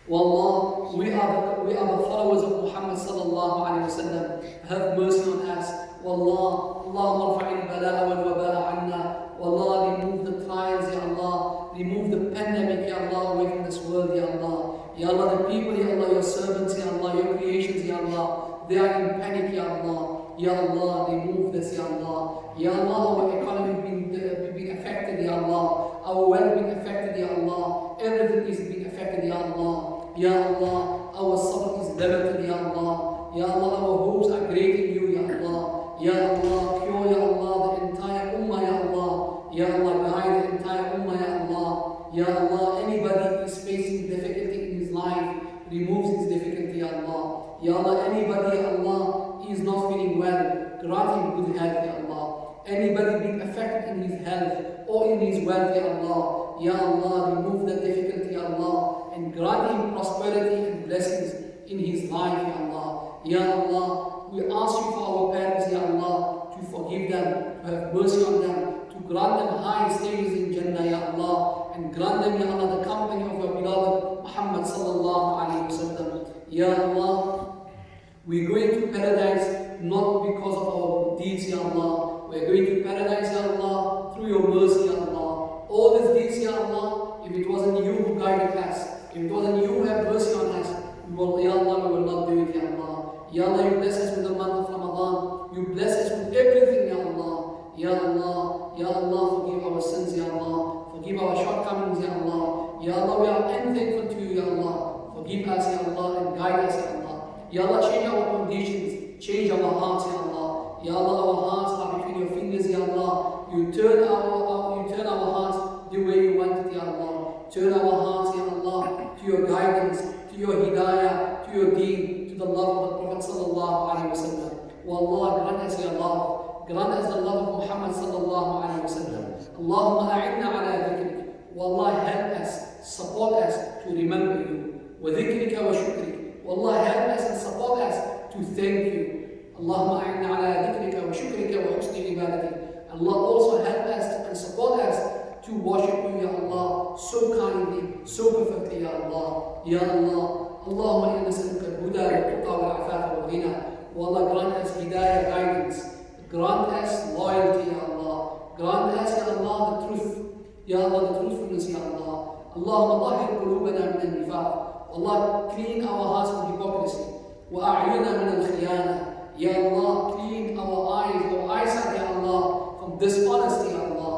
Wallah, we are the followers of Muhammad sallallahu alayhi wa sallam. Have mercy on us. Wallah, Allahumma rafa'il bala'a wal waba'a anna. Wallah, remove the trials, Ya Allah. Remove the pandemic, Ya Allah, away from this world, Ya Allah. Ya Allah, the people, Ya Allah, your servants, Ya Allah, your creations, Ya Allah. They are in panic, Ya Allah. Ya Allah, remove this, Ya Allah. Ya Allah, our economy being affected, Ya Allah. Our wealth being affected, Ya Allah. Everything is being affected, Ya Allah. Ya Allah, our sabr is limited, Ya Allah. Ya Allah, our hopes are great in you, Ya Allah. Ya Allah, cure, Ya Allah, the entire ummah, Ya Allah. Ya Allah, guide the entire ummah, Ya Allah. Ya Allah, anybody is facing difficulty in his life, removes his difficulty, Ya Allah. Ya Allah, anybody, Ya Allah, is not feeling well, grant him good health, Ya Allah. Anybody being affected in his health or in his wealth, Ya Allah. Ya Allah, remove the difficulty, Ya Allah, and grant him prosperity and blessings in his life, Ya Allah. Ya Allah, we ask you for our parents, Ya Allah, to forgive them, to have mercy on them, to grant them high stages in Jannah, Ya Allah, and grant them, Ya Allah, the company of your beloved Muhammad sallallahu alayhi wa sallam. Ya Allah, we're going to paradise not because of our deeds, Ya Allah. We're going to paradise, Ya Allah, through your mercy, Ya Allah. All these deeds, Ya Allah, if it wasn't you who guided us, if it wasn't you who had mercy on us, Ya Allah, we will not do it, Ya Allah. Ya Allah, you bless us with the month of Ramadan. You bless us with everything, Ya Allah. Ya Allah, Ya Allah, forgive our sins, Ya Allah. Forgive our shortcomings, Ya Allah. Ya Allah, we are unthankful to you, Ya Allah. Forgive us, Ya Allah, and guide us, Ya Allah. Ya Allah, change our conditions, change our hearts, Ya Allah. Ya Allah, our hearts are between your fingers, Ya Allah. You turn our hearts the way you want it, Ya Allah. Turn our hearts, Ya Allah, to your guidance, to your hidayah, to your deen, to the love of the Prophet sallallahu alaihi wasallam. Wallah, grant us your love. Grant us the love of Muhammad sallallahu alaihi wasallam. Allahumma a'inna ala dhikrik. Wallah, help us, support us to remember you. Wa dhikrika wa shukrik. Wallah, help us and support us to thank you. Allahumma a'inna ala dhikrika wa shukrika wa husni ibadatik. Allah also help us and support us to worship you, Ya Allah, so kindly, so perfectly, Ya Allah. Ya Allah, Allahumma inna nas'aluka al-huda wal-tuqa wal-'afafa wal-ghina. Wallah, grant us hidayah, guidance. Grant us loyalty, Ya Allah. Grant us, Ya Allah, the truth. Ya Allah, the truthfulness, Ya Allah. Allahumma tahhir qulubana min al-nifaq. Allah, clean our hearts from hypocrisy. Wa a'yuna min al-khiyana. Ya Allah, clean our eyesight, Ya Allah, from dishonesty, Ya Allah.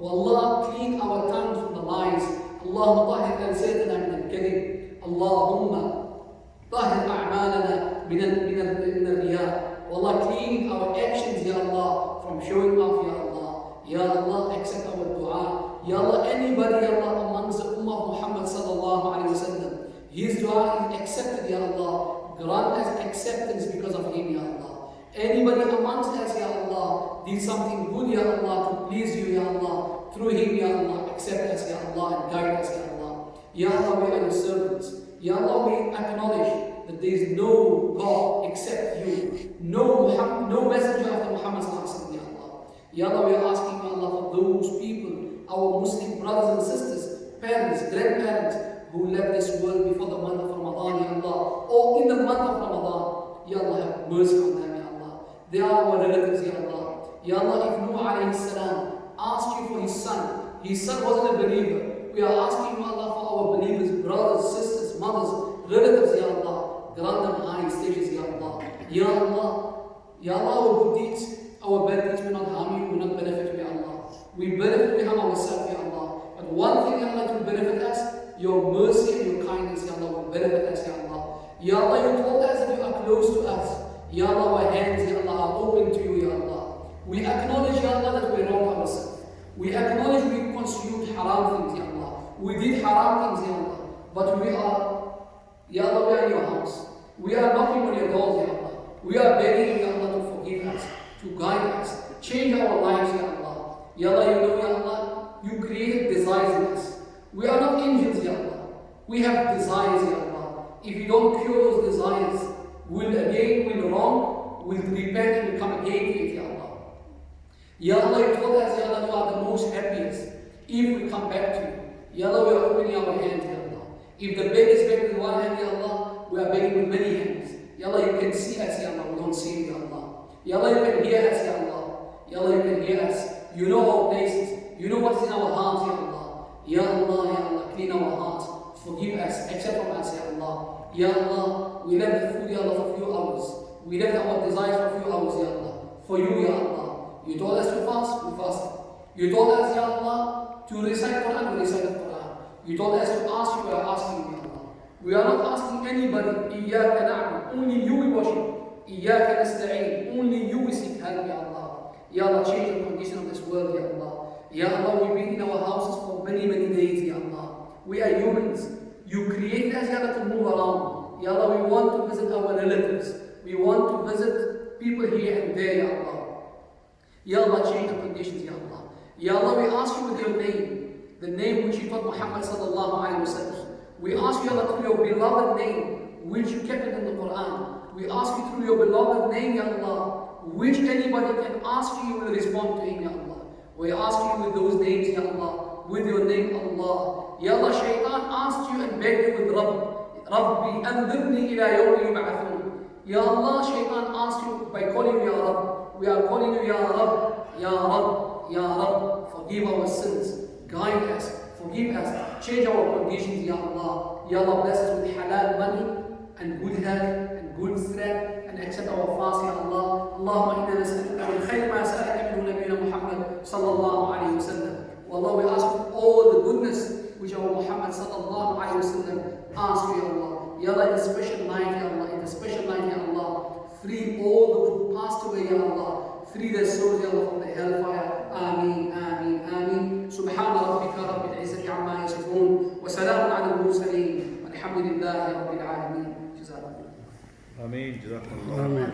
Wallah, clean our tongues from the lies. Allahumma tahhir alsaytana min al-kadhib. Allahumma tahhir a'malana min al-riya. Wallah, clean our actions, Ya Allah, from showing off, Ya Allah. Ya Allah, accept our dua. Ya Allah, anybody, Ya Allah, amongst the ummah of Muhammad sallallahu alayhi wa sallam, his dua is accepted, Ya Allah. Grant us acceptance because of him, Ya Allah. Anybody amongst us, Ya Allah, did something good, Ya Allah, to please you, Ya Allah. Through him, Ya Allah, accept us, Ya Allah, and guide us, Ya Allah. Ya Allah, we are your servants. Ya Allah, we acknowledge that there is no God except you. No messenger after Muhammad sallallahu alayhi wa sallam, Ya Allah. Ya Allah, we are asking, Ya Allah, for those people, our Muslim brothers and sisters, parents, grandparents, who left this world before the month of Ramadan, Ya Allah, or in the month of Ramadan. Ya Allah, have mercy on them, Ya Allah. They are our relatives, Ya Allah. Ya Allah, if Nuh alayhi salam asked you for his son wasn't a believer. We are asking you, Allah, for our believers, brothers, sisters, mothers, relatives, Ya Allah. Grant them high stages, Ya Allah. Ya Allah, Ya Allah, our good deeds, our bad deeds will not harm you, will not benefit you, Ya Allah. We benefit, we harm ourselves, Ya Allah. But one thing, Ya Allah, to benefit us, your mercy and your kindness, Ya Allah, will benefit us, Ya Allah. Ya Allah, you told us that you are close to us. Ya Allah, our hands, Ya Allah, are open to you, Ya Allah. We acknowledge, Ya Allah, that we wrong ourselves. We acknowledge we consumed haram things, Ya Allah. We did haram things, Ya Allah. But we are, Ya Allah, we are in your house. We are knocking on your doors, Ya Allah. We are begging you, Ya Allah, to forgive us, to guide us, change our lives, Ya Allah. Ya Allah, you know, Ya Allah, you created desires in us. We are not angels, Ya Allah. We have desires, Ya Allah. If you don't cure those desires, we'll wrong, we'll repent and we'll come again to it, Ya Allah. Ya Allah, you told us, Ya Allah, you are the most happiest if we come back to you. Ya Allah, we are opening our hands, Ya Allah. If the bed is better than one hand, Ya Allah, we are begging with many hands. Ya Allah, you can see us, Ya Allah, we don't see you, Ya Allah. Ya Allah, you can hear us, Ya Allah. Ya Allah, you can hear us. You know our places. You know what's in our hearts, Ya Allah. Ya Allah, Ya Allah, clean our hearts. Forgive us, accept from us, Ya Allah. Ya Allah, we left the food, Ya Allah, for a few hours. We left our desires for a few hours, Ya Allah. For you, Ya Allah. You told us to fast, we fasted. You told us, Ya Allah, to recite Quran, we recite the Quran. You told us to ask you, we are asking you, Ya Allah. We are not asking anybody, إِيَّاكَ نَعْبُدُ, only you we worship. إِيَّاكَ نَسْتَعِينُ, only you we seek help, Ya Allah. Ya Allah, change the condition of this world, Ya Allah. Ya Allah, we've been in our houses for many, many days, Ya Allah. We are humans. You created us, Ya Allah, to move around. Ya Allah, we want to visit our relatives. We want to visit people here and there, Ya Allah. Ya Allah, change the conditions, Ya Allah. Ya Allah, we ask you with your name, the name which you taught Muhammad sallallahu alayhi wa sallam. We ask you, Ya Allah, through your beloved name, which you kept it in the Quran. We ask you through your beloved name, Ya Allah, which anybody can ask you will respond to him, Ya Allah. We ask you with those names, Ya Allah, with your name, Allah. Ya Allah, Shaitan asked you and begged you with Rabbi, anzirni ila yawmi yub'athun. Ya Allah, Shaitan asked you by calling you Ya Rabb. We are calling you Ya Rabb, Ya Rabb, Ya Rabb. Forgive our sins, guide us, forgive us, change our conditions, Ya Allah. Ya Allah, bless us with halal money and good health and good strength and accept our fast, Ya Allah. Allahumma inna nas'aluka min khayr ma sa'alaka minhu Nabiyyuna Muhammad sallallahu alayhi wa sallam. Wallah, we ask for all the goodness which our Muhammad sallallahu alayhi wa sallam asked you, Ya Allah. Ya Allah, in the special night, Ya Allah, in the special night, Ya Allah, free all those who passed away, Ya Allah. Free their souls, Ya Allah, from the hellfire. Ameen, ameen, ameen. Subhana rabbika rabbil izzati amma yasifun. Wa salamun ala al-mursaleen. Walhamdulillahi rabbil alameen. Jazakallah. Ameen. Jazakallah. Amen.